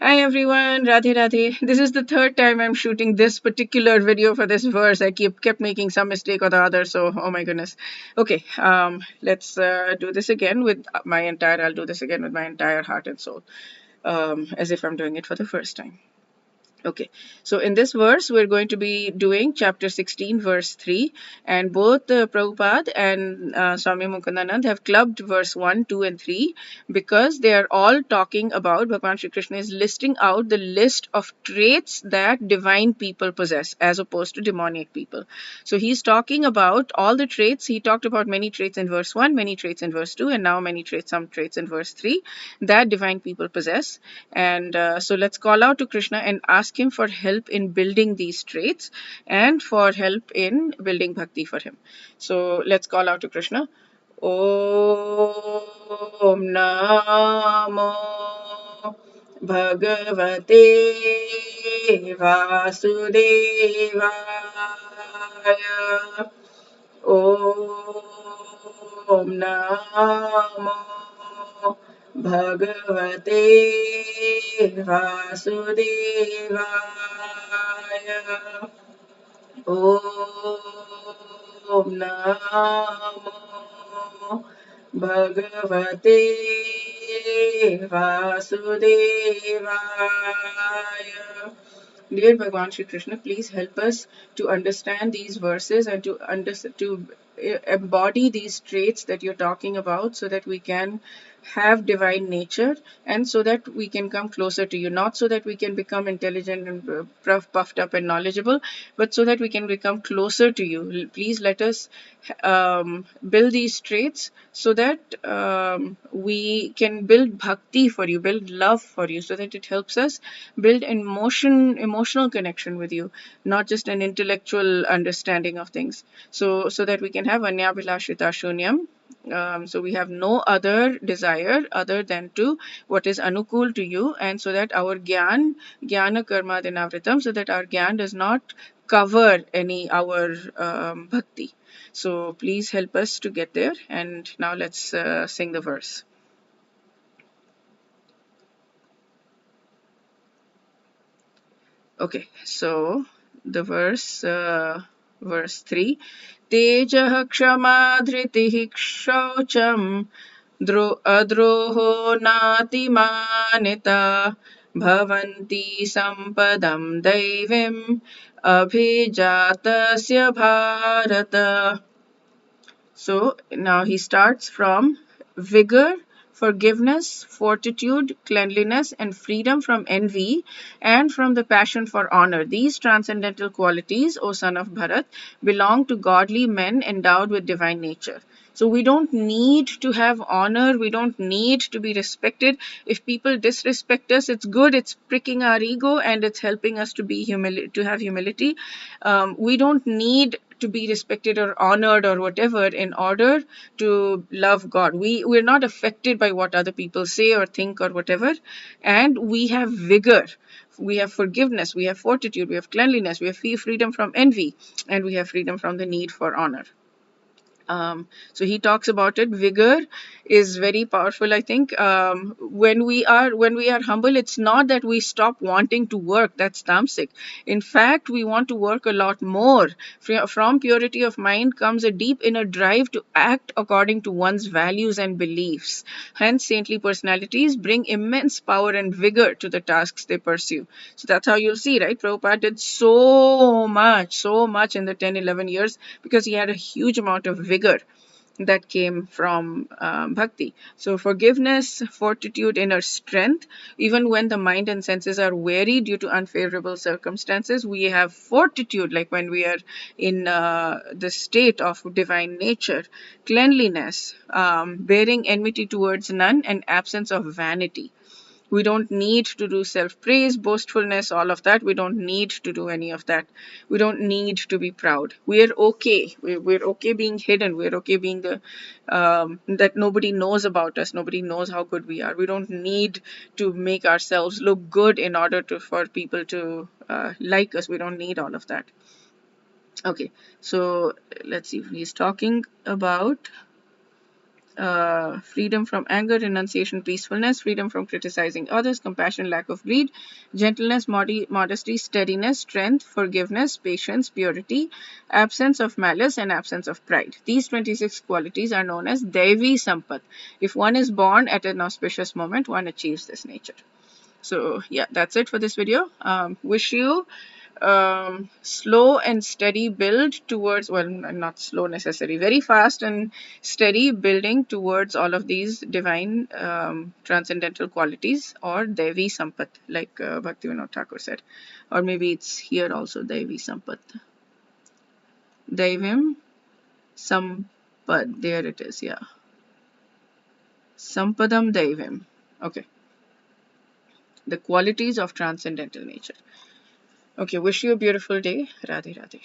Hi everyone, Radhe Radhe. This is the third time I'm shooting this particular video for this verse. I kept making some mistake or the other, so oh my goodness. Okay, let's do this again with my entire. I'll do this again with my entire heart and soul, as if I'm doing it for the first time. Okay, so in this verse, we're going to be doing chapter 16, verse 3, and both Prabhupada and Swami Mukundanand have clubbed verse 1, 2, and 3 because they are all talking about Bhagwan Shri Krishna is listing out the list of traits that divine people possess as opposed to demoniac people. So he's talking about all the traits. He talked about many traits in verse 1, many traits in verse 2, and now some traits in verse 3 that divine people possess. And so let's call out to Krishna and ask him for help in building these traits and for help in building bhakti for him. So let's call out to Krishna. Om Namo Bhagavate Vasudevaya. Om Namo Bhagavate Vasudevaya. Om Namo Bhagavate Vasudevaya. Dear Bhagwan Shri Krishna, please help us to understand these verses and to embody these traits that you're talking about so that we can have divine nature and so that we can come closer to you. Not so that we can become intelligent and puffed up and knowledgeable, but so that we can become closer to you. Please let us build these traits so that we can build bhakti for you, build love for you, so that it helps us build emotional connection with you, not just an intellectual understanding of things. So that we can have anyabhilashrita shunyam. So we have no other desire other than to what is anukul to you, and so that our jnana karma dinavritam, so that our gyan does not cover any our bhakti. So please help us to get there. And now let's sing the verse. Okay, so the verse 3. Tejah kshama dhritihi kshaucham adroho natimanita bhavanti sampadam daivim abhijatasya bharata. So now he starts from vigor, forgiveness, fortitude, cleanliness, and freedom from envy, and from the passion for honor. These transcendental qualities, O son of Bharat, belong to godly men endowed with divine nature. So we don't need to have honor. We don't need to be respected. If people disrespect us, it's good. It's pricking our ego and it's helping us to be to have humility. We don't need to be respected or honored or whatever in order to love God. We're not affected by what other people say or think or whatever, and we have vigor. We have forgiveness, we have fortitude, we have cleanliness, we have freedom from envy, and we have freedom from the need for honor. So he talks about it. Vigor is very powerful. I think when we are humble, it's not that we stop wanting to work. That's tamasic. In fact, we want to work a lot more. From purity of mind comes a deep inner drive to act according to one's values and beliefs. Hence, saintly personalities bring immense power and vigor to the tasks they pursue. So that's how you'll see, right? Prabhupada did so much in the 10-11 years because he had a huge amount of vigor that came from bhakti. So forgiveness, fortitude, inner strength. Even when the mind and senses are weary due to unfavorable circumstances, we have fortitude, like when we are in the state of divine nature. Cleanliness, bearing enmity towards none, and absence of vanity. We don't need to do self-praise, boastfulness, all of that. We don't need to do any of that. We don't need to be proud. We're okay. We're okay being hidden. We're okay being that nobody knows about us. Nobody knows how good we are. We don't need to make ourselves look good in order for people to like us. We don't need all of that. Okay, so let's see. He's talking about freedom from anger, renunciation, peacefulness, freedom from criticizing others, compassion, lack of greed, gentleness, modesty, steadiness, strength, forgiveness, patience, purity, absence of malice, and absence of pride. These 26 qualities are known as Devi Sampat. If one is born at an auspicious moment, one achieves this nature. So yeah, that's it for this video. Wish you slow and steady build towards, well, not slow necessarily, very fast and steady building towards all of these divine transcendental qualities, or Devi Sampat, like Bhaktivinoda Thakur said. Or maybe it's here also, Devi Sampat. Devim Sampad, there it is, yeah. Sampadam Devim. Okay. The qualities of transcendental nature. Okay, wish you a beautiful day. Radhe Radhe.